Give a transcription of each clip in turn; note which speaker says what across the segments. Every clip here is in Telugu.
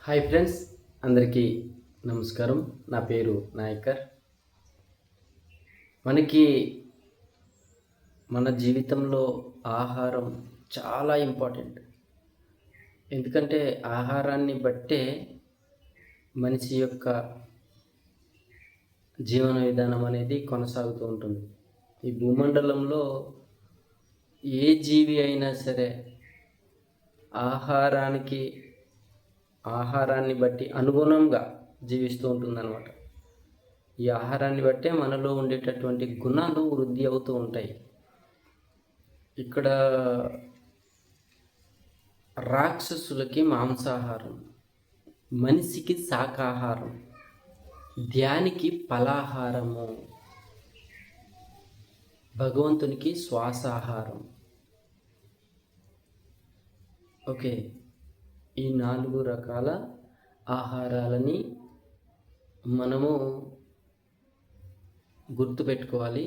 Speaker 1: హాయ్ ఫ్రెండ్స్, అందరికీ నమస్కారం. నా పేరు నాయకర్. మనకి మన జీవితంలో ఆహారం చాలా ఇంపార్టెంట్. ఎందుకంటే ఆహారాన్ని బట్టే మనిషి యొక్క జీవన విధానం అనేది కొనసాగుతూ ఉంటుంది. ఈ భూమండలంలో ఏ జీవి అయినా సరే ఆహారాన్ని బట్టి అనుగుణంగా జీవిస్తూ ఉంటుందన్నమాట. ఈ ఆహారాన్ని బట్టే మనలో ఉండేటటువంటి గుణాలు వృద్ధి అవుతూ ఉంటాయి. ఇక్కడ రాక్షసులకి మాంసాహారం, మనిషికి శాకాహారం, ధ్యానికి ఫలాహారము, భగవంతునికి శ్వాసాహారం. ఓకే, ఈ 4 రకాల ఆహారాలని మనము గుర్తుపెట్టుకోవాలి.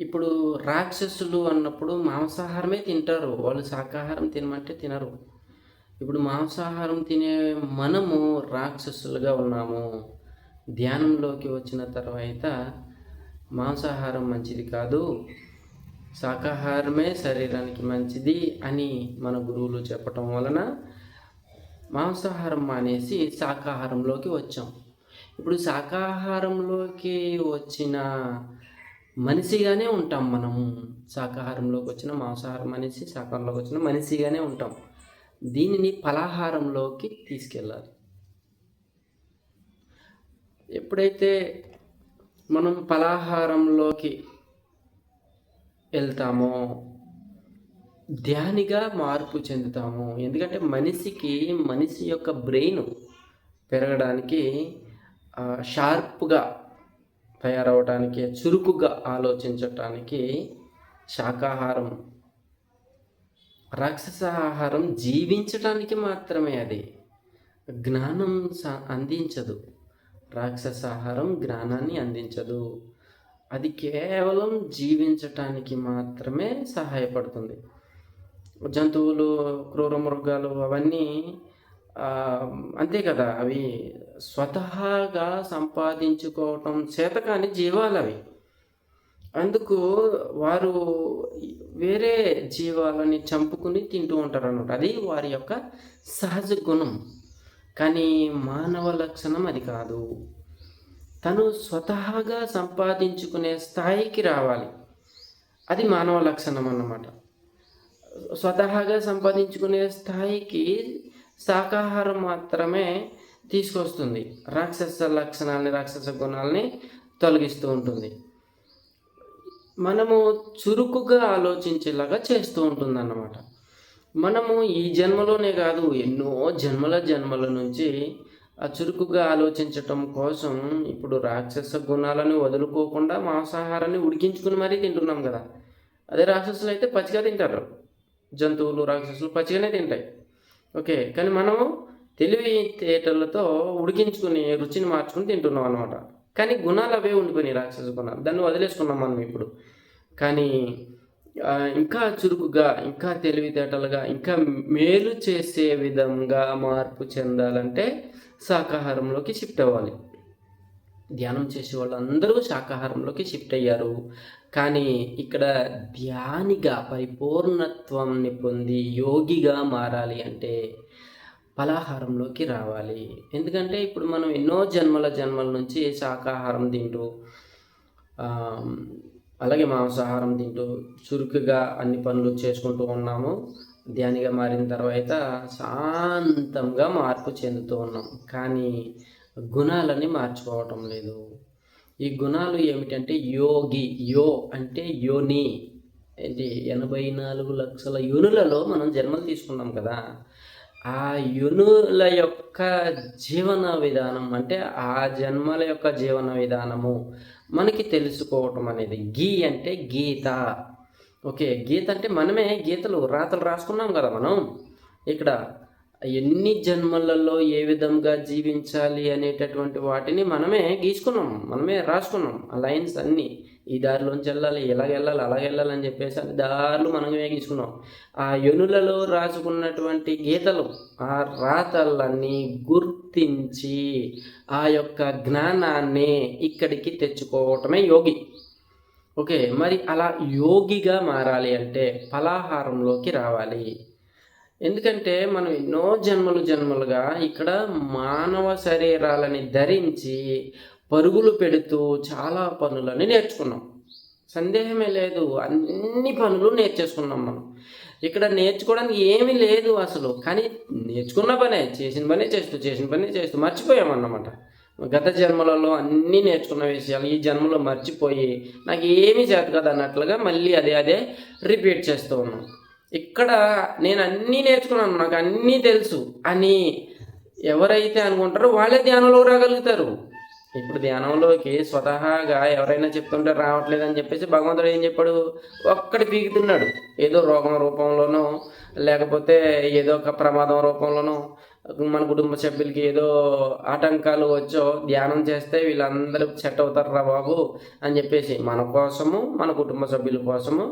Speaker 1: ఇప్పుడు రాక్షసులు అన్నప్పుడు మాంసాహారమే తింటారు, వాళ్ళు శాకాహారం తినమంటే తినరు. ఇప్పుడు మాంసాహారం తినే మనము రాక్షసులుగా ఉన్నాము. ధ్యానంలోకి వచ్చిన తర్వాత మాంసాహారం మంచిది కాదు, శాకాహారమే శరీరానికి మంచిది అని మన గురువులు చెప్పటం వలన మాంసాహారం మానేసి శాకాహారంలోకి వచ్చాం. ఇప్పుడు శాకాహారంలోకి వచ్చిన మనిషిగానే ఉంటాం మనము. శాకాహారంలోకి వచ్చిన మాంసాహారం అనేసి శాకాహారంలోకి వచ్చిన మనిషిగానే ఉంటాం. దీనిని ఫలాహారంలోకి తీసుకెళ్ళాలి. ఎప్పుడైతే మనం ఫలాహారంలోకి వెళ్తామో ధ్యానిగా మార్పు చెందుతాము. ఎందుకంటే మనిషి యొక్క బ్రెయిన్ పెరగడానికి, షార్ప్గా తయారవడానికి, చురుకుగా ఆలోచించటానికి శాకాహారం, రాక్షస ఆహారం జీవించటానికి మాత్రమే. అది జ్ఞానం అందించదు. రాక్షస ఆహారం జ్ఞానాన్ని అందించదు. అది కేవలం జీవించటానికి మాత్రమే సహాయపడుతుంది. జంతువులు, క్రూర మృగాలు అవన్నీ అంతే కదా, అవి స్వతహాగా సంపాదించుకోవటం చేతకాని జీవాలు అవి. అందుకు వారు వేరే జీవాలని చంపుకుని తింటూ ఉంటారు అన్నమాట. అది వారి యొక్క సహజ గుణం. కానీ మానవ లక్షణం అది కాదు. తను స్వతహాగా సంపాదించుకునే స్థాయికి రావాలి. అది మానవ లక్షణం అన్నమాట. స్వతహాగా సంపాదించుకునే స్థాయికి శాకాహారం మాత్రమే తీసుకొస్తుంది. రాక్షస లక్షణాలని, రాక్షస గుణాలని తొలగిస్తూ ఉంటుంది. మనము చురుకుగా ఆలోచించేలాగా చేస్తూ ఉంటుంది అన్నమాట. మనము ఈ జన్మలోనే కాదు, ఎన్నో జన్మల నుంచి ఆ చురుకుగా ఆలోచించటం కోసం ఇప్పుడు రాక్షస గుణాలను వదులుకోకుండా మాంసాహారాన్ని ఉడికించుకుని మరీ తింటున్నాం కదా. అదే రాక్షసులు అయితే పచ్చిగా తింటారు. జంతువులు, రాక్షసులు పచ్చిగానే తింటాయి. ఓకే, కానీ మనము తెలివితేటలతో ఉడికించుకుని రుచిని మార్చుకుని తింటున్నాం అనమాట. కానీ గుణాలు అవే ఉండిపోయినాయి, రాక్షస గుణాలు. దాన్ని వదిలేసుకున్నాం మనం ఇప్పుడు. కానీ ఇంకా చురుకుగా, ఇంకా తెలివితేటలుగా, ఇంకా మేలు చేసే విధంగా మార్పు చెందాలంటే శాకాహారంలోకి షిఫ్ట్ అవ్వాలి. ధ్యానం చేసే వాళ్ళందరూ శాకాహారంలోకి షిఫ్ట్ అయ్యారు. కానీ ఇక్కడ ధ్యానిగా పరిపూర్ణత్వాన్ని పొంది యోగిగా మారాలి అంటే ఫలాహారంలోకి రావాలి. ఎందుకంటే ఇప్పుడు మనం ఎన్నో జన్మల నుంచి శాకాహారం తింటూ, అలాగే మాంసాహారం తింటూ చురుకుగా అన్ని పనులు చేసుకుంటూ ఉన్నాము. ధ్యానిగా మారిన తర్వాత శాంతంగా మార్పు చెందుతూ ఉన్నాం. కానీ గుణాలని మార్చుకోవటం లేదు. ఈ గుణాలు ఏమిటంటే యోగి. యో అంటే యోని. ఏంటి, 84 లక్షల యోనులలో మనం జన్మలు తీసుకున్నాం కదా. ఆ యోనుల యొక్క జీవన విధానం, అంటే ఆ జన్మల యొక్క జీవన విధానము మనకి తెలుసుకోవటం అనేది. గీ అంటే గీత. ఓకే, గీత అంటే మనమే గీతలు, రాతలు రాసుకున్నాం కదా మనం. ఇక్కడ ఎన్ని జన్మలలో ఏ విధంగా జీవించాలి అనేటటువంటి వాటిని మనమే గీసుకున్నాం, మనమే రాసుకున్నాం. ఆ లైన్స్ అన్నీ ఈ దారిలోంచి వెళ్ళాలి, ఇలాగ వెళ్ళాలి, అలాగ వెళ్ళాలి అని చెప్పేసి అన్ని దారులు మనం వేగించుకున్నాం. ఆ యొనులలో రాసుకున్నటువంటి గీతలు, ఆ రాతలన్నీ గుర్తించి ఆ యొక్క జ్ఞానాన్ని ఇక్కడికి తెచ్చుకోవటమే యోగి. ఓకే, మరి అలా యోగిగా మారాలి అంటే ఫలాహారంలోకి రావాలి. ఎందుకంటే మనం ఎన్నో జన్మలుగా ఇక్కడ మానవ శరీరాలని ధరించి పరుగులు పెడుతూ చాలా పనులని నేర్చుకున్నాం. సందేహమే లేదు, అన్ని పనులు నేర్చేసుకున్నాం మనం. ఇక్కడ నేర్చుకోవడానికి ఏమీ లేదు అసలు, కానీ నేర్చుకున్న పనే, చేసిన పనే చేస్తూ మర్చిపోయామన్నమాట. గత జన్మలలో అన్నీ నేర్చుకున్న విషయాలు ఈ జన్మలో మర్చిపోయి నాకు ఏమీ చేత కదా అన్నట్లుగా మళ్ళీ అదే రిపీట్ చేస్తూ ఉన్నాం. ఇక్కడ నేను అన్నీ నేర్చుకున్నాను, నాకు అన్నీ తెలుసు అని ఎవరైతే అనుకుంటారో వాళ్ళే ధ్యానంలో రాగలుగుతారు. ఇప్పుడు ధ్యానంలోకి స్వతహాగా ఎవరైనా చెప్తుంటే రావట్లేదని చెప్పేసి భగవంతుడు ఏం చెప్పాడు, ఒక్కటి పీకుతున్నాడు. ఏదో రోగం రూపంలోనో లేకపోతే ఏదో ఒక ప్రమాదం రూపంలోనో మన కుటుంబ సభ్యులకి ఏదో ఆటంకాలు వచ్చో ధ్యానం చేస్తే వీళ్ళందరూ సెట్ అవుతారు రా బాబు అని చెప్పేసి మన కోసము మన కుటుంబ సభ్యుల కోసము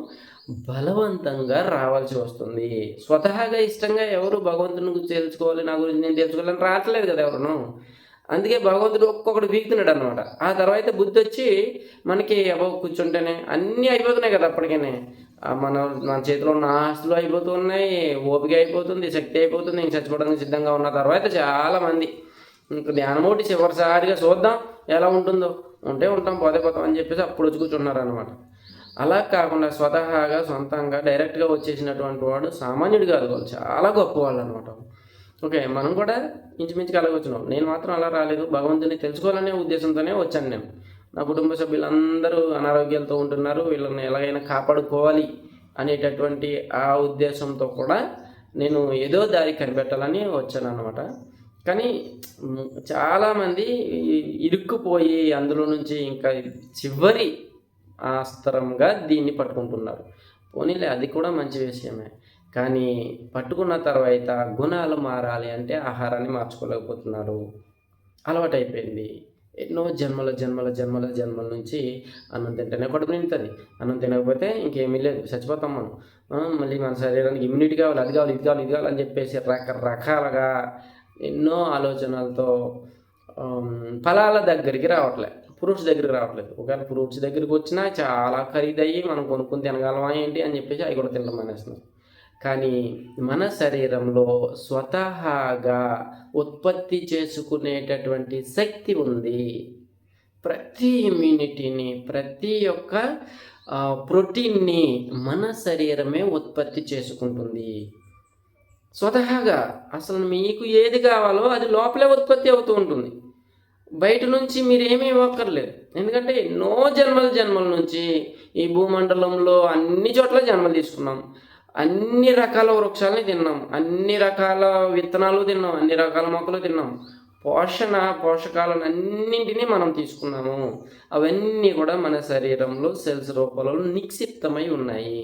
Speaker 1: బలవంతంగా రావాల్సి వస్తుంది. స్వతహాగా ఇష్టంగా ఎవరు భగవంతుని గురించి తెలుసుకోవాలి, నా గురించి నేను తెలుసుకోవాలని రావట్లేదు కదా ఎవరును. అందుకే భగవంతుడు ఒక్కొక్కటి పీకుతున్నాడు అనమాట. ఆ తర్వాత బుద్ధి వచ్చి మనకి కూర్చుంటేనే అన్నీ అయిపోతున్నాయి కదా. అప్పటికనే మన చేతిలో ఉన్న ఆస్తులు అయిపోతున్నాయి, ఓపిక అయిపోతుంది, శక్తి అయిపోతుంది, ఇంక చచ్చిపోవడానికి సిద్ధంగా ఉన్న తర్వాత చాలామంది ఇంక ధ్యానం ఒకటి చివరిసారిగా చూద్దాం ఎలా ఉంటుందో, ఉంటాం పోతాం అని చెప్పేసి అప్పుడు వచ్చి కూర్చున్నారు అనమాట. అలా కాకుండా స్వతహాగా సొంతంగా డైరెక్ట్గా వచ్చేసినటువంటి వాడు సామాన్యుడు కాదు, వాళ్ళు చాలా గొప్పవాళ్ళు అనమాట. ఓకే, మనం కూడా ఇంచుమించుగా అలాగే వచ్చినాం. నేను మాత్రం అలా రాలేదు, భగవంతుని తెలుసుకోవాలనే ఉద్దేశంతోనే వచ్చాను నేను. నా కుటుంబ సభ్యులందరూ అనారోగ్యాలతో ఉంటున్నారు, వీళ్ళని ఎలాగైనా కాపాడుకోవాలి అనేటటువంటి ఆ ఉద్దేశంతో కూడా నేను ఏదో దారి కనిపెట్టాలని వచ్చాను అనమాట. కానీ చాలామంది ఇరుక్కుపోయి అందులో నుంచి ఇంకా చివరి ఆస్త్రంగా దీన్ని పట్టుకుంటున్నారు. పోనీలే, అది కూడా మంచి విషయమే. కానీ పట్టుకున్న తర్వాత గుణాలు మారాలి అంటే ఆహారాన్ని మార్చుకోలేకపోతున్నారు. అలవాటైపోయింది. ఎన్నో జన్మల నుంచి అన్నం తింటేనే కడుపు నిండుతుంది, అన్నం తినకపోతే ఇంకేమీ లేదు, చచ్చిపోతాం మనం. మళ్ళీ మన శరీరానికి ఇమ్యూనిటీ కావాలి, అది కావాలి, ఇది కావాలి, ఇది కావాలి అని చెప్పేసి రకరకాలుగా ఎన్నో ఆలోచనలతో ఫలాల దగ్గరికి రావట్లేదు, ఫ్రూట్స్ దగ్గరికి రావట్లేదు. ఒకవేళ ఫ్రూట్స్ దగ్గరికి వచ్చినా చాలా ఖరీదయ్యి మనం కొనుక్కొని తినగలమా ఏంటి అని చెప్పేసి అవి కూడా తినడం మానేస్తున్నాం. కానీ మన శరీరంలో స్వతహాగా ఉత్పత్తి చేసుకునేటటువంటి శక్తి ఉంది. ప్రతి ఇమ్యూనిటీని, ప్రతి ఒక్క ప్రోటీన్ని మన శరీరమే ఉత్పత్తి చేసుకుంటుంది స్వతహాగా. అసలు మీకు ఏది కావాలో అది లోపలే ఉత్పత్తి అవుతూ ఉంటుంది, బయట నుంచి మీరేమీ ఇవ్వక్కర్లేదు. ఎందుకంటే ఎన్నో జన్మల నుంచి ఈ భూమండలంలో అన్ని చోట్ల జన్మలు తీసుకున్నాం, అన్ని రకాల వృక్షాలని తిన్నాం, అన్ని రకాల విత్తనాలు తిన్నాం, అన్ని రకాల మొక్కలు తిన్నాం, పోషకాలను అన్నింటినీ మనం తీసుకున్నాము. అవన్నీ కూడా మన శరీరంలో సెల్స్ రూపంలో నిక్షిప్తమై ఉన్నాయి.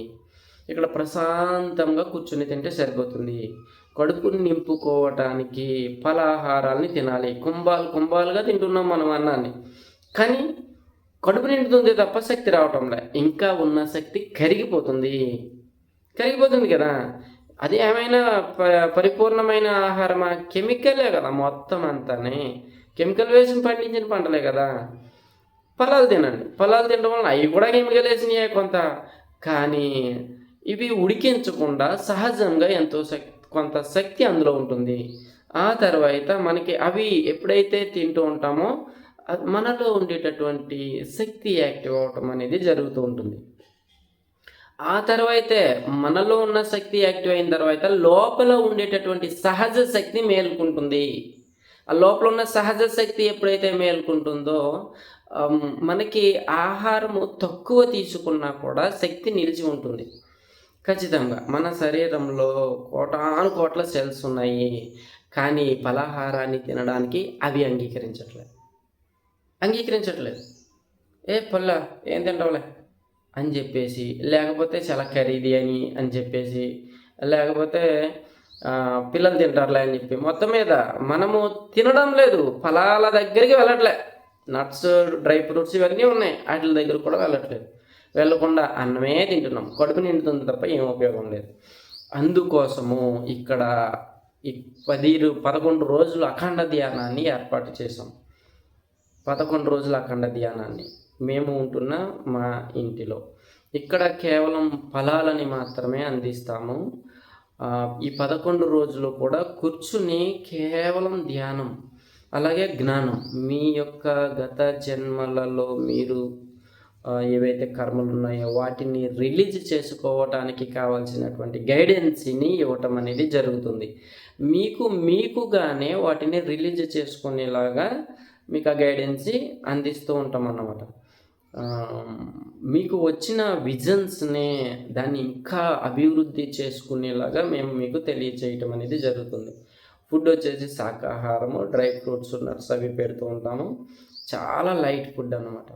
Speaker 1: ఇక్కడ ప్రశాంతంగా కూర్చుని తింటే సరిపోతుంది. కడుపుని నింపుకోవటానికి ఫలాహారాలని తినాలి. కుంభాలుగా తింటున్నాం మనం అన్నాన్ని, కానీ కడుపు నిండుతుంది తప్ప శక్తి రావటంలే. ఇంకా ఉన్న శక్తి కరిగిపోతుంది కదా. అది ఏమైనా పరిపూర్ణమైన ఆహారమా? కెమికలే కదా మొత్తం అంతానే, కెమికల్ వేసి పండించిన పంటలే కదా. ఫలాలు తినండి, ఫలాలు తినడం వల్ల అవి కూడా కెమికల్ వేసినాయే కొంత, కానీ ఇవి ఉడికించకుండా సహజంగా కొంత శక్తి అందులో ఉంటుంది. ఆ తర్వాత మనకి అవి ఎప్పుడైతే తింటూ ఉంటామో మనలో ఉండేటటువంటి శక్తి యాక్టివ్ అవటం అనేది జరుగుతూ ఉంటుంది. ఆ తర్వాతే మనలో ఉన్న శక్తి యాక్టివ్ అయిన తర్వాత లోపల ఉండేటటువంటి సహజ శక్తి మేల్కుంటుంది. ఆ లోపల ఉన్న సహజ శక్తి ఎప్పుడైతే మేల్కుంటుందో మనకి ఆహారము తక్కువ తీసుకున్నా కూడా శక్తి నిలిచి ఉంటుంది. ఖచ్చితంగా మన శరీరంలో కోట్ల సెల్స్ ఉన్నాయి, కానీ ఫలాహారాన్ని తినడానికి అవి అంగీకరించట్లేదు. పొల్ల ఏం తింటావులే అని చెప్పేసి, లేకపోతే చాలా ఖరీది అని చెప్పేసి, లేకపోతే పిల్లలు తింటారులే అని చెప్పి మొత్తం మీద మనము తినడం లేదు, ఫలాల దగ్గరికి వెళ్ళట్లే. నట్స్, డ్రై ఫ్రూట్స్ ఇవన్నీ ఉన్నాయి, వాటి దగ్గర కూడా వెళ్ళట్లేదు. వెళ్ళకుండా అన్నమే తింటున్నాం, కడుపు నిండుతుంది తప్ప ఏం ఉపయోగం లేదు. అందుకోసము ఇక్కడ ఈ 11 రోజులు అఖండ ధ్యానాన్ని ఏర్పాటు చేసాం. 11 రోజుల అఖండ ధ్యానాన్ని మేము ఉంటున్న మా ఇంటిలో. ఇక్కడ కేవలం ఫలాలని మాత్రమే అందిస్తాము. ఈ 11 రోజులు కూడా కూర్చుని కేవలం ధ్యానం, అలాగే జ్ఞానం, మీ యొక్క గత జన్మలలో మీరు ఏవైతే కర్మలు ఉన్నాయో వాటిని రిలీజ్ చేసుకోవటానికి కావాల్సినటువంటి గైడెన్స్ని ఇవ్వటం అనేది జరుగుతుంది. మీకుగానే వాటిని రిలీజ్ చేసుకునేలాగా మీకు ఆ గైడెన్స్ అందిస్తూ ఉంటాం అన్నమాట. మీకు వచ్చిన విజన్స్ని దాన్ని ఇంకా అభివృద్ధి చేసుకునేలాగా మేము మీకు తెలియచేయటం అనేది జరుగుతుంది. ఫుడ్ వచ్చేసి శాకాహారము, డ్రై ఫ్రూట్స్, నట్స్ అవి పెడుతూ ఉంటాము. చాలా లైట్ ఫుడ్ అన్నమాట.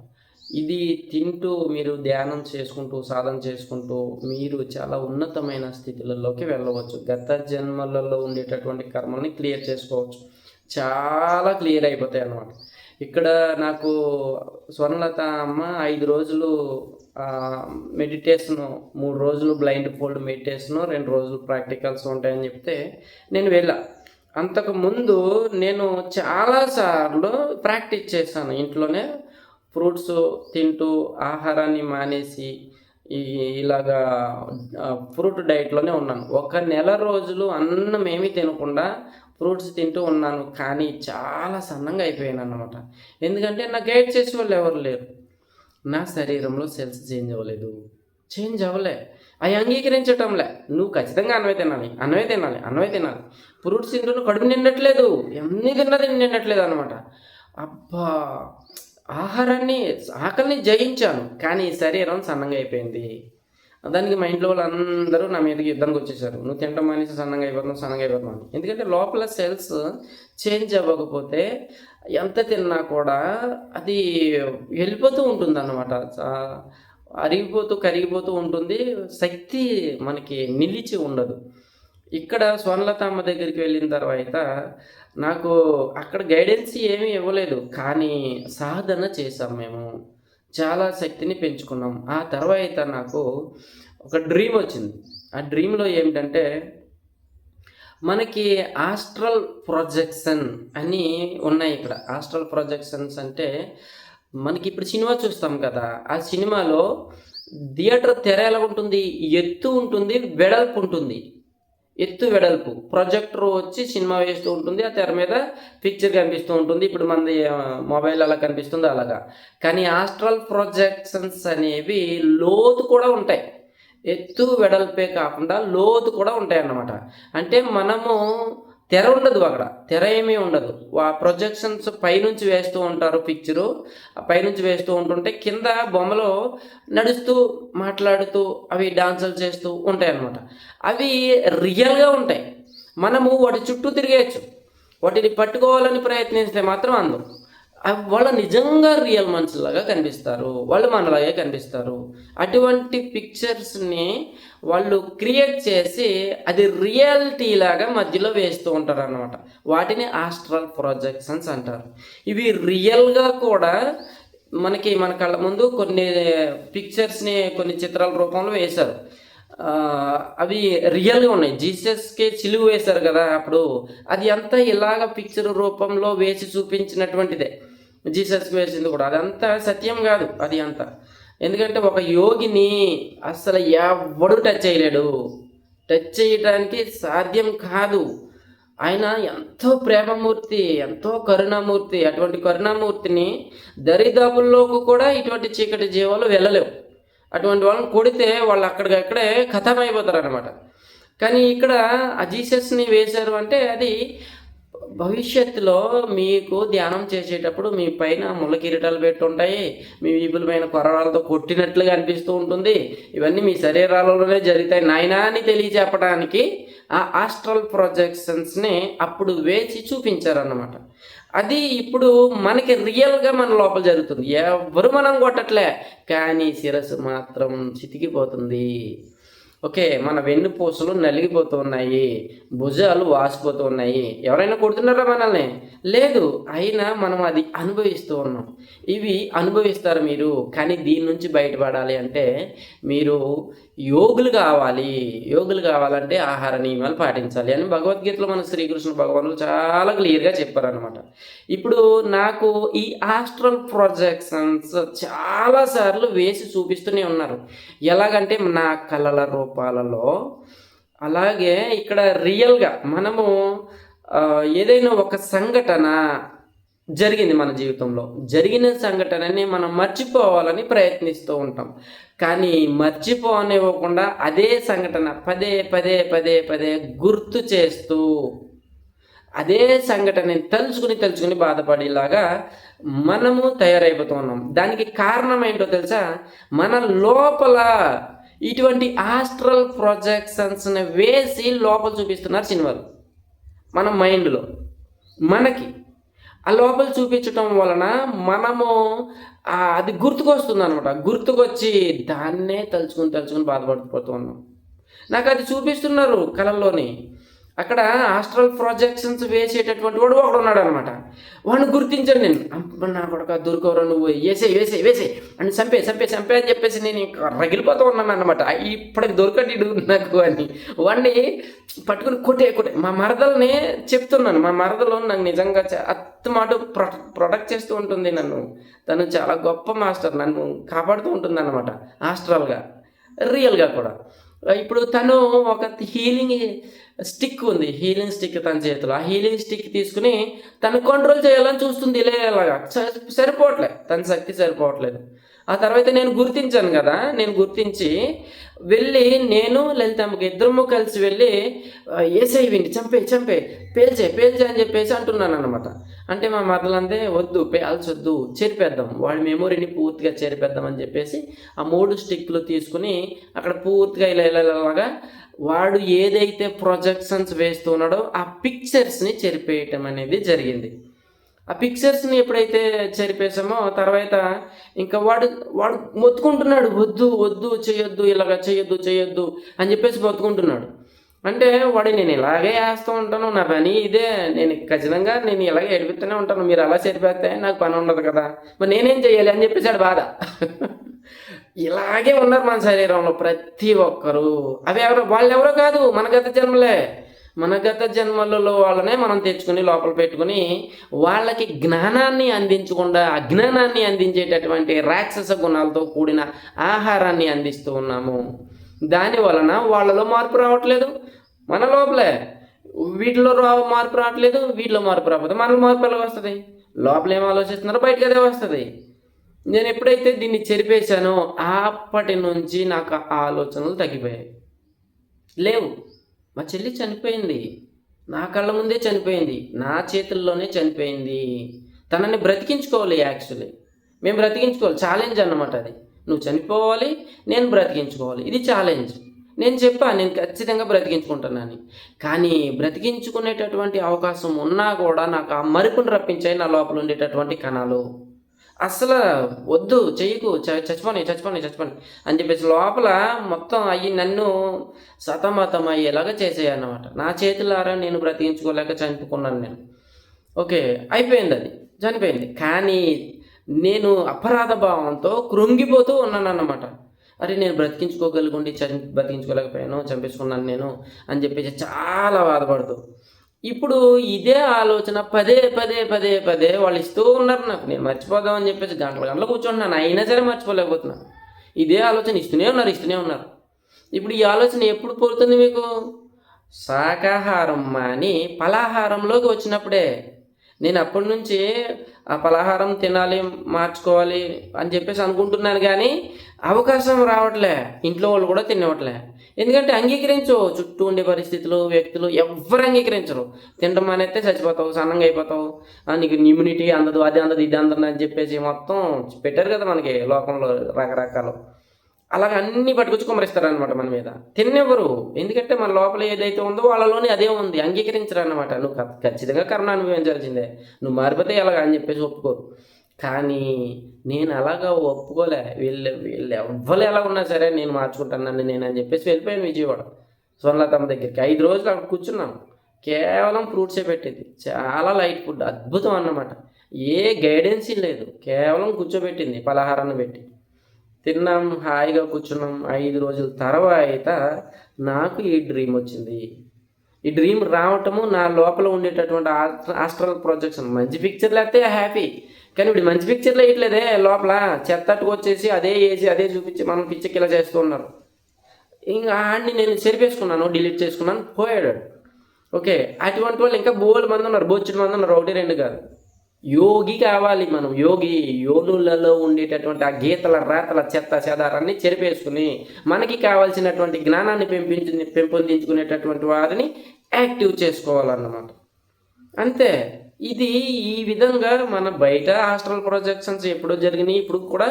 Speaker 1: ఇది తింటూ మీరు ధ్యానం చేసుకుంటూ, సాధన చేసుకుంటూ మీరు చాలా ఉన్నతమైన స్థితులలోకి వెళ్ళవచ్చు. గత జన్మలలో ఉండేటటువంటి కర్మల్ని క్లియర్ చేసుకోవచ్చు, చాలా క్లియర్ అయిపోతాయి అన్నమాట. ఇక్కడ నాకు స్వర్ణలత అమ్మ 5 రోజులు మెడిటేషను, 3 రోజులు బ్లైండ్ ఫోల్డ్ మెడిటేషను, 2 రోజులు ప్రాక్టికల్స్ ఉంటాయని చెప్తే నేను వెళ్ళా. అంతకుముందు నేను చాలాసార్లు ప్రాక్టీస్ చేశాను ఇంట్లోనే. ఫ్రూట్స్ తింటూ ఆహారాన్ని మానేసి ఇలాగా ఫ్రూట్ డైట్లోనే ఉన్నాను. 1 నెల రోజులు అన్నం ఏమీ తినకుండా ఫ్రూట్స్ తింటూ ఉన్నాను, కానీ చాలా సన్నంగా అయిపోయాను అన్నమాట. ఎందుకంటే నా గైడ్ చేసే వాళ్ళు ఎవరు లేరు. నా శరీరంలో సెల్స్ చేంజ్ అవ్వలే, అవి అంగీకరించటంలే. నువ్వు ఖచ్చితంగా అన్నమే తినాలి. ఫ్రూట్స్ తింటూ కడుపు నిండట్లేదు, ఎన్ని తిన్నది నిండట్లేదు అనమాట. అబ్బా, ఆకలిని జయించాను, కానీ శరీరం సన్నంగా అయిపోయింది. దానికి మా ఇంట్లో వాళ్ళందరూ నా మీదకి యుద్ధానికి వచ్చేసారు. నువ్వు తినడం మానేసి సన్నంగా అయిపోతున్నావు. ఎందుకంటే లోపల సెల్స్ చేంజ్ అవ్వకపోతే ఎంత తిన్నా కూడా అది వెళ్ళిపోతూ ఉంటుంది అన్నమాట, కరిగిపోతూ ఉంటుంది. శక్తి మనకి నిలిచి ఉండదు. ఇక్కడ స్వర్ణలత అమ్మ దగ్గరికి వెళ్ళిన తర్వాత నాకు అక్కడ గైడెన్స్ ఏమీ ఇవ్వలేదు, కానీ సాధన చేసాం. మేము చాలా శక్తిని పెంచుకున్నాం. ఆ తర్వాత నాకు ఒక డ్రీమ్ వచ్చింది. ఆ డ్రీమ్లో ఏమిటంటే మనకి ఆస్ట్రల్ ప్రొజెక్షన్ అని ఉన్నాయి. ఇక్కడ ఆస్ట్రల్ ప్రొజెక్షన్స్ అంటే మనకి ఇప్పుడు సినిమా చూస్తాం కదా, ఆ సినిమాలో థియేటర్ తెర ఎలా ఉంటుంది, ఎత్తు ఉంటుంది, వెడల్పు ఉంటుంది. ఎత్తు వెడల్పు ప్రొజెక్టర్ వచ్చి సినిమా వేస్తూ ఉంటుంది, ఆ తెర మీద పిక్చర్ కనిపిస్తూ ఉంటుంది. ఇప్పుడు మనది మొబైల్ అలా కనిపిస్తుంది అలాగా. కానీ ఆస్ట్రల్ ప్రొజెక్షన్స్ అనేవి లోతు కూడా ఉంటాయి. ఎత్తు వెడల్పే కాకుండా లోతు కూడా ఉంటాయి అన్నమాట. అంటే మనము తెర ఉండదు, అక్కడ తెర ఏమీ ఉండదు. ఆ ప్రొజెక్షన్స్ పైనుంచి వేస్తూ ఉంటారు, పిక్చరు పైనుంచి వేస్తూ ఉంటుంటే కింద బొమ్మలో నడుస్తూ మాట్లాడుతూ అవి డాన్సులు చేస్తూ ఉంటాయి అన్నమాట. అవి రియల్గా ఉంటాయి. మనము వాటి చుట్టూ తిరిగేయచ్చు, వాటిని పట్టుకోవాలని ప్రయత్నిస్తే మాత్రం అందం. వాళ్ళు నిజంగా రియల్ మనుషులాగా కనిపిస్తారు, వాళ్ళు మనలాగే కనిపిస్తారు. అటువంటి పిక్చర్స్ని వాళ్ళు క్రియేట్ చేసి అది రియాలిటీ లాగా మధ్యలో వేస్తూ ఉంటారు అన్నమాట. వాటిని ఆస్ట్రల్ ప్రొజెక్షన్స్ అంటారు. ఇవి రియల్గా కూడా మన కళ్ళ ముందు కొన్ని పిక్చర్స్ని కొన్ని చిత్రాల రూపంలో వేశారు. అవి రియల్గా ఉన్నాయి. జీసస్కి సిలువ వేశారు కదా, అప్పుడు అది అంతా ఇలాగ పిక్చర్ రూపంలో వేసి చూపించినటువంటిదే. జీసస్కి వేసింది కూడా అదంతా సత్యం కాదు అది అంతా. ఎందుకంటే ఒక యోగిని అసలు ఎవడు టచ్ చేయడానికి సాధ్యం కాదు. ఆయన ఎంతో ప్రేమమూర్తి, ఎంతో కరుణామూర్తి. అటువంటి కరుణామూర్తిని దరిదాపుల్లోకి కూడా ఇటువంటి చీకటి జీవాలు వెళ్ళలేవు. అటువంటి వాళ్ళని కొడితే వాళ్ళు అక్కడికక్కడే ఖతమైపోతారు అనమాట. కానీ ఇక్కడ ఆ జీసస్ని వేశారు అంటే అది భవిష్యత్తులో మీకు ధ్యానం చేసేటప్పుడు మీ పైన ముళ్ళ కిరీటాలు పెట్టుంటాయి, మీ వీపుల పైన కొరడాలతో కొట్టినట్లుగా అనిపిస్తూ ఉంటుంది. ఇవన్నీ మీ శరీరాలలోనే జరుగుతాయి నాయనా అని తెలియజెప్పడానికి ఆ ఆస్ట్రల్ ప్రొజెక్షన్స్ని అప్పుడు వేసి చూపించారన్నమాట. అది ఇప్పుడు మనకి రియల్గా మన లోపల జరుగుతుంది. ఎవరు మనం కొట్టట్లే, కానీ శిరస్సు మాత్రం చితికిపోతుంది. ఓకే, మన వెన్నుపూసలు నలిగిపోతున్నాయి, భుజాలు వాసిపోతూ ఉన్నాయి. ఎవరైనా కొడుతున్నారా మనల్ని? లేదు. అయినా మనం అది అనుభవిస్తూ ఉన్నాం. ఇవి అనుభవిస్తారు మీరు. కానీ దీని నుంచి బయటపడాలి అంటే మీరు యోగులు కావాలి. యోగులు కావాలంటే ఆహార నియమాలు పాటించాలి అని భగవద్గీతలో మన శ్రీకృష్ణ భగవానులు చాలా క్లియర్గా చెప్పారనమాట. ఇప్పుడు నాకు ఈ ఆస్ట్రల్ ప్రొజెక్షన్స్ చాలాసార్లు వేసి చూపిస్తూనే ఉన్నారు. ఎలాగంటే నా కళల రూపాలలో, అలాగే ఇక్కడ రియల్గా మనము ఏదైనా ఒక సంఘటన జరిగింది మన జీవితంలో, జరిగిన సంఘటనని మనం మర్చిపోవాలని ప్రయత్నిస్తూ ఉంటాం. కానీ మర్చిపోనివ్వకుండా అదే సంఘటన పదే పదే పదే పదే గుర్తు చేస్తూ అదే సంఘటనని తలుచుకుని బాధపడేలాగా మనము తయారైపోతూ ఉన్నాం. దానికి కారణం ఏంటో తెలుసా? మన లోపల ఇటువంటి ఆస్ట్రల్ ప్రొజెక్షన్స్ని వేసి లోపల చూపిస్తున్నారు సినిమాలు మన మైండ్లో. మనకి ఆ లోపల చూపించటం వలన మనము అది గుర్తుకొస్తుంది అనమాట. గుర్తుకొచ్చి దాన్నే తలుచుకుని బాధపడిపోతూ ఉన్నాం. నాకు అది చూపిస్తున్నారు కళల్లోని. అక్కడ ఆస్ట్రల్ ప్రొజెక్షన్స్ వేసేటటువంటి వాడు ఒకడు ఉన్నాడు అనమాట. వాడిని గుర్తించాను నేను. నా కొడుక దొరకవరా నువ్వు, వేసే అని చంపే అని చెప్పేసి నేను ఇంకా రగిలిపోతూ ఉన్నాను అనమాట. ఇప్పటికి దొరకడు నాకు అని. వాడిని పట్టుకుని కొట్టే మా మరదల్ని చెప్తున్నాను. మా మరదలు నాకు నిజంగా అత్తమాట ప్రొటెక్ట్ చేస్తూ ఉంటుంది నన్ను. తను చాలా గొప్ప మాస్టర్, నన్ను కాపాడుతూ ఉంటుంది అన్నమాట, ఆస్ట్రల్గా రియల్గా కూడా. ఇప్పుడు తను ఒక హీలింగ్ స్టిక్ ఉంది, హీలింగ్ స్టిక్ తన చేతిలో. ఆ హీలింగ్ స్టిక్ తీసుకుని తను కంట్రోల్ చేయాలని చూస్తుంది. ఇలాగా సరిపోవట్లే, తన శక్తి సరిపోవట్లేదు. ఆ తర్వాత నేను గుర్తించాను కదా, నేను గుర్తించి వెళ్ళి నేను లలితమ్మకి ఇద్దరము కలిసి వెళ్ళి ఏసై విండి చంపే పేల్చే అని చెప్పేసి అంటున్నాను అనమాట. అంటే మా మరదలంతే వద్దు, పేల్చొద్దు, చెరిపేద్దాం, వాడి మెమొరీని పూర్తిగా చెరిపేద్దాం అని చెప్పేసి ఆ 3 స్టిక్లు తీసుకుని అక్కడ పూర్తిగా ఇలాగా వాడు ఏదైతే ప్రొజెక్షన్స్ వేస్తున్నాడో ఆ పిక్చర్స్ని చెరిపేయటం అనేది జరిగింది. ఆ పిక్చర్స్ని ఎప్పుడైతే చెరిపేసామో తర్వాత ఇంకా వాడు మొత్తుకుంటున్నాడు, వద్దు చేయొద్దు, ఇలాగ చేయొద్దు అని చెప్పేసి మొత్తుకుంటున్నాడు. అంటే వాడు నేను ఇలాగే వేస్తూ ఉంటాను, నా పని ఇదే, నేను ఖచ్చితంగా నేను ఇలాగే ఏడిపిస్తూనే ఉంటాను, మీరు అలా చెరిపేస్తే నాకు పని ఉండదు కదా, మరి నేనేం చేయాలి అని చెప్పేసి బాధ. ఇలాగే ఉన్నారు మన శరీరంలో ప్రతి ఒక్కరు. వాళ్ళెవరో కాదు, మన గత జన్మలలో వాళ్ళనే మనం తెచ్చుకుని లోపల పెట్టుకుని వాళ్ళకి జ్ఞానాన్ని అందించకుండా అజ్ఞానాన్ని అందించేటటువంటి రాక్షస గుణాలతో కూడిన ఆహారాన్ని అందిస్తూ ఉన్నాము. దాని వలన వాళ్ళలో మార్పు రావట్లేదు, మన లోపలే వీటిలో మార్పు రావట్లేదు, వీటిలో మార్పు రాకపోతే మనలో మార్పు ఎలా వస్తుంది? లోపల ఏం ఆలోచిస్తున్నారో బయటకు అదే వస్తుంది. నేను ఎప్పుడైతే దీన్ని చెరిపేశానో అప్పటి నుంచి నాకు ఆలోచనలు తగ్గిపోయాయి. లేవు. మా చెల్లి చనిపోయింది, నా కళ్ళ ముందే చనిపోయింది, నా చేతుల్లోనే చనిపోయింది. తనని బ్రతికించుకోవాలి. యాక్చువల్లీ మేము బ్రతికించుకోవాలి, ఛాలెంజ్ అన్నమాట అది. నువ్వు చనిపోవాలి, నేను బ్రతికించుకోవాలి, ఇది ఛాలెంజ్. నేను నేను ఖచ్చితంగా బ్రతికించుకుంటున్నాను. కానీ బ్రతికించుకునేటటువంటి అవకాశం ఉన్నా కూడా నాకు ఆ మరుపును రప్పించాయి నా లోపల ఉండేటటువంటి కణాలు. అసలు వద్దు, చెయ్యకు, చచ్చిపోని అని చెప్పేసి లోపల మొత్తం అయ్యి నన్ను సతమతం అయ్యేలాగా చేసేయన్నమాట. నా చేతులారా నేను బ్రతికించుకోలేక చనిపోకున్నాను నేను. ఓకే, అయిపోయింది, అది చనిపోయింది. కానీ నేను అపరాధ భావంతో కృంగిపోతూ ఉన్నాను అన్నమాట. అరే నేను బ్రతికించుకోలేకపోయాను, చంపేసుకున్నాను నేను అని చెప్పేసి చాలా బాధపడుతూ ఇప్పుడు ఇదే ఆలోచన పదే వాళ్ళు ఇస్తూ ఉన్నారు నాకు. నేను మర్చిపోదామని చెప్పేసి గంటలు కూర్చుంటున్నాను, అయినా సరే మర్చిపోలేకపోతున్నాను. ఇదే ఆలోచన ఇస్తూనే ఉన్నారు. ఇప్పుడు ఈ ఆలోచన ఎప్పుడు పోతుంది మీకు? శాకాహారం మాని ఫలాహారంలోకి వచ్చినప్పుడే. నేను అప్పటి నుంచి ఆ ఫలాహారం తినాలి, మార్చుకోవాలి అని చెప్పేసి అనుకుంటున్నాను, కానీ అవకాశం రావట్లే. ఇంట్లో వాళ్ళు కూడా తినవట్లే. ఎందుకంటే అంగీకరించవు, చుట్టూ ఉండే పరిస్థితులు, వ్యక్తులు ఎవ్వరు అంగీకరించరు. తినడం అనేస్తే చచ్చిపోతావు, సన్నంగా అయిపోతావు, నీకు ఇమ్యూనిటీ అందదు, అది అందదు, ఇది అందదు అని చెప్పేసి మొత్తం పెట్టారు కదా మనకి లోకంలో రకరకాలు. అలాగ అన్నీ పట్టుకొచ్చి కుమరిస్తారనమాట మన మీద. తిన్నెవరు, ఎందుకంటే మన లోపల ఏదైతే ఉందో వాళ్ళలోనే అదే ఉంది, అంగీకరించరు అనమాట. నువ్వు ఖచ్చితంగా కర్మ అనుభవించాల్సిందే, నువ్వు మారిపోతే ఎలాగ అని చెప్పేసి ఒప్పుకోరు. కానీ నేను అలాగా ఒప్పుకోలే. వీళ్ళు ఎవ్వరు ఎలా ఉన్నా సరే నేను మార్చుకుంటానండి నేను అని చెప్పేసి వెళ్ళిపోయాను విజయవాడ స్వర్ణలతమ్మ దగ్గరికి. 5 రోజులు అక్కడ కూర్చున్నాను. కేవలం ఫ్రూట్సే పెట్టింది. చాలా లైట్ ఫుడ్, అద్భుతం అన్నమాట. ఏ గైడెన్సీ లేదు, కేవలం కూర్చోబెట్టింది పలహారాన్ని పెట్టి. తిన్నాం, హాయిగా కూర్చున్నాం. 5 రోజుల తర్వాత నాకు ఈ డ్రీమ్ వచ్చింది. ఈ డ్రీమ్ రావటము నా లోపల ఉండేటటువంటి ఆస్ట్రల్ ప్రొజెక్షన్. మంచి పిక్చర్లు అయితే హ్యాపీ, కానీ ఇప్పుడు మంచి పిక్చర్లు వేయట్లేదే, లోపల చెత్తట్టుకు వచ్చేసి అదే వేసి అదే చూపించి మనం పిచ్చకి ఇలా చేస్తూ ఉన్నారు. ఇంకా ఆడిని నేను చెరిపేసుకున్నాను, డిలీట్ చేసుకున్నాను, పోయాడు. ఓకే, అటువంటి వాళ్ళు ఇంకా బోల్ మంది ఉన్నారు, బొచ్చుడు మంది ఉన్నారు, 1 2 కాదు. యోగి కావాలి మనం. యోనులలో ఉండేటటువంటి ఆ గీతల రాతల చెత్త చెదారాన్ని చెరిపేసుకుని మనకి కావాల్సినటువంటి జ్ఞానాన్ని పెంపొందించుకునేటటువంటి వారిని యాక్టివ్ చేసుకోవాలన్నమాట. అంతే. ఇది ఈ విధంగా మన బయట హాస్టల్ ప్రొజెక్షన్స్ ఎప్పుడో జరిగినాయి, ఇప్పుడు కూడా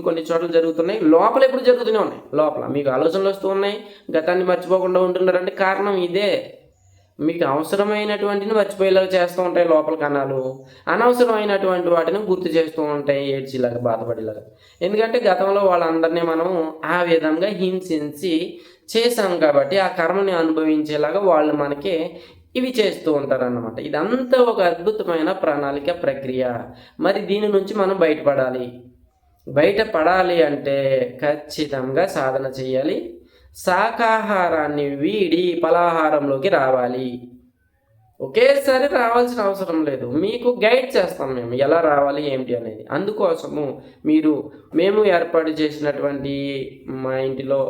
Speaker 1: కొన్ని చోట్ల జరుగుతున్నాయి. లోపల ఎప్పుడు జరుగుతూనే ఉన్నాయి. లోపల మీకు ఆలోచనలు వస్తూ ఉన్నాయి, గతాన్ని మర్చిపోకుండా ఉంటున్నారంటే కారణం ఇదే. మీకు అవసరమైనటువంటిని మర్చిపోయేలాగా చేస్తూ ఉంటాయి లోపల కణాలు, అనవసరమైనటువంటి వాటిని గుర్తు చేస్తూ ఉంటాయి ఏడ్చిలాగా, బాధపడేలాగా. ఎందుకంటే గతంలో వాళ్ళందరినీ మనం ఆ విధంగా హింసించి చేశాం కాబట్టి ఆ కర్మని అనుభవించేలాగా వాళ్ళు మనకి ఇవి చేస్తూ ఉంటారన్నమాట. ఇదంతా ఒక అద్భుతమైన ప్రణాళిక ప్రక్రియ. మరి దీని నుంచి మనం బయటపడాలి అంటే ఖచ్చితంగా సాధన చేయాలి. శాకాహారాన్ని వీడి ఫలాహారంలోకి రావాలి. ఒకేసారి రావాల్సిన అవసరం లేదు, మీకు గైడ్ చేస్తాం మేము ఎలా రావాలి ఏమిటి అనేది. అందుకోసము మేము ఏర్పాటు చేసినటువంటి మా ఇంటిలో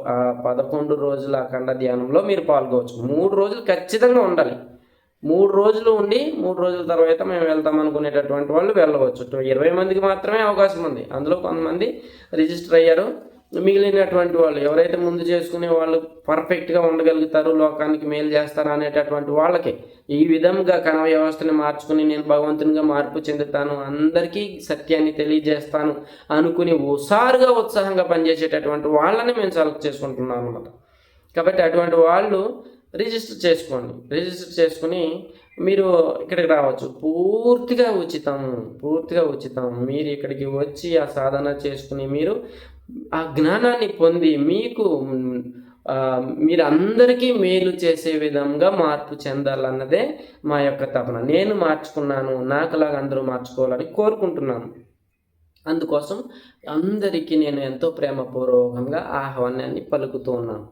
Speaker 1: 11 రోజుల అఖండ ధ్యానంలో మీరు పాల్గొవచ్చు. 3 రోజులు ఖచ్చితంగా ఉండాలి. 3 రోజులు ఉండి 3 రోజుల తర్వాత మేము వెళ్తాం అనుకునేటటువంటి వాళ్ళు వెళ్ళవచ్చు. 20 మందికి మాత్రమే అవకాశం ఉంది. అందులో కొంతమంది రిజిస్టర్ అయ్యారు. మిగిలినటువంటి వాళ్ళు ఎవరైతే ముందు చేసుకునే వాళ్ళు పర్ఫెక్ట్గా ఉండగలుగుతారు, లోకానికి మేలు చేస్తారు అనేటటువంటి వాళ్ళకి ఈ విధంగా కణ వ్యవస్థని మార్చుకుని నేను భగవంతునిగా మార్పు చెందుతాను, అందరికీ సత్యాన్ని తెలియజేస్తాను అనుకుని ఉత్సాహంగా పనిచేసేటటువంటి వాళ్ళని మేము సెలెక్ట్ చేసుకుంటున్నాం అనమాట. కాబట్టి అటువంటి వాళ్ళు రిజిస్టర్ చేసుకుని మీరు ఇక్కడికి రావచ్చు. పూర్తిగా ఉచితం. మీరు ఇక్కడికి వచ్చి ఆ సాధన చేసుకుని మీరు ఆ జ్ఞానాన్ని పొంది మీరు అందరికీ మేలు చేసే విధంగా మార్పు చెందాలన్నదే మా యొక్క తపన. నేను మార్చుకున్నాను, నాకులాగా అందరూ మార్చుకోవాలని కోరుకుంటున్నాను. అందుకోసం అందరికీ నేను ఎంతో ప్రేమపూర్వకంగా ఆహ్వానాన్ని పలుకుతూ ఉన్నాను.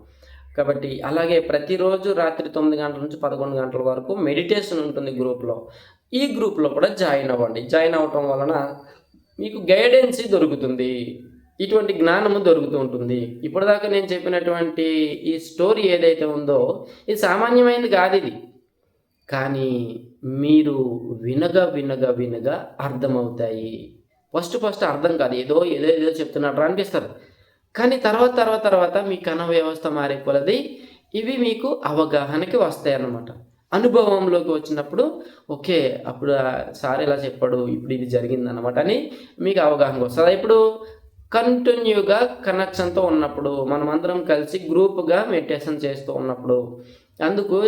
Speaker 1: కాబట్టి అలాగే ప్రతిరోజు రాత్రి 9 గంటల నుంచి 11 గంటల వరకు మెడిటేషన్ ఉంటుంది గ్రూప్లో. ఈ గ్రూప్లో కూడా జాయిన్ అవ్వండి. జాయిన్ అవ్వటం వలన మీకు గైడెన్సీ దొరుకుతుంది, ఇటువంటి జ్ఞానము దొరుకుతూ ఉంటుంది. ఇప్పటిదాకా నేను చెప్పినటువంటి ఈ స్టోరీ ఏదైతే ఉందో ఇది సామాన్యమైనది కాదు. ఇది కానీ మీరు వినగా అర్థమవుతాయి. ఫస్ట్ అర్థం కాదు, ఏదో చెప్తున్నట్టు అనిపిస్తారు. కానీ తర్వాత మీ కణ వ్యవస్థ మారే కొలది ఇవి మీకు అవగాహనకి వస్తాయి అన్నమాట. అనుభవంలోకి వచ్చినప్పుడు ఓకే, అప్పుడు సార్ ఇలా చెప్పాడు, ఇప్పుడు ఇది జరిగిందన్నమాట అని మీకు అవగాహనకు వస్తుంది. ఇప్పుడు కంటిన్యూగా కనెక్షన్తో ఉన్నప్పుడు, మనమందరం కలిసి గ్రూప్గా మెడిటేషన్ చేస్తూ ఉన్నప్పుడు, అందుకు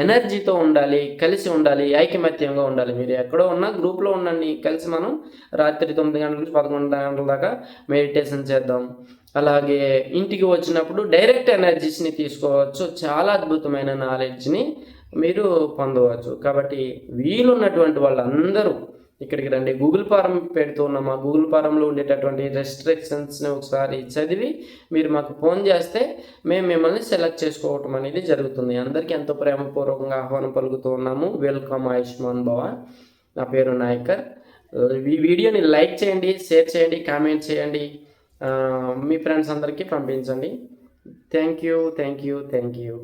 Speaker 1: ఎనర్జీతో ఉండాలి, కలిసి ఉండాలి, ఐకమత్యంగా ఉండాలి. మీరు ఎక్కడో ఉన్నా గ్రూప్లో ఉండండి, కలిసి మనం రాత్రి 9 గంటల నుంచి 11 గంటల దాకా మెడిటేషన్ చేద్దాం. అలాగే ఇంటికి వచ్చినప్పుడు డైరెక్ట్ ఎనర్జీస్ని తీసుకోవచ్చు, చాలా అద్భుతమైన నాలెడ్జ్ని మీరు పొందవచ్చు. కాబట్టి వీలున్నటువంటి వాళ్ళందరూ ఇక్కడికి రండి. గూగుల్ ఫారం పెడుతున్నాం. ఆ గూగుల్ ఫారంలో ఉండేటటువంటి రెస్ట్రిక్షన్స్ని ఒకసారి చదివి మీరు మాకు ఫోన్ చేస్తే మేము మిమ్మల్ని సెలెక్ట్ చేసుకోవటం అనేది జరుగుతుంది. అందరికీ ఎంతో ప్రేమపూర్వకంగా ఆహ్వానం పలుకుతూ ఉన్నాము. వెల్కమ్, ఆయుష్మాన్ భవ. నా పేరు నాయకర్. ఈ వీడియోని లైక్ చేయండి, షేర్ చేయండి, కామెంట్ చేయండి, మీ ఫ్రెండ్స్ అందరికీ పంపించండి. Thank you.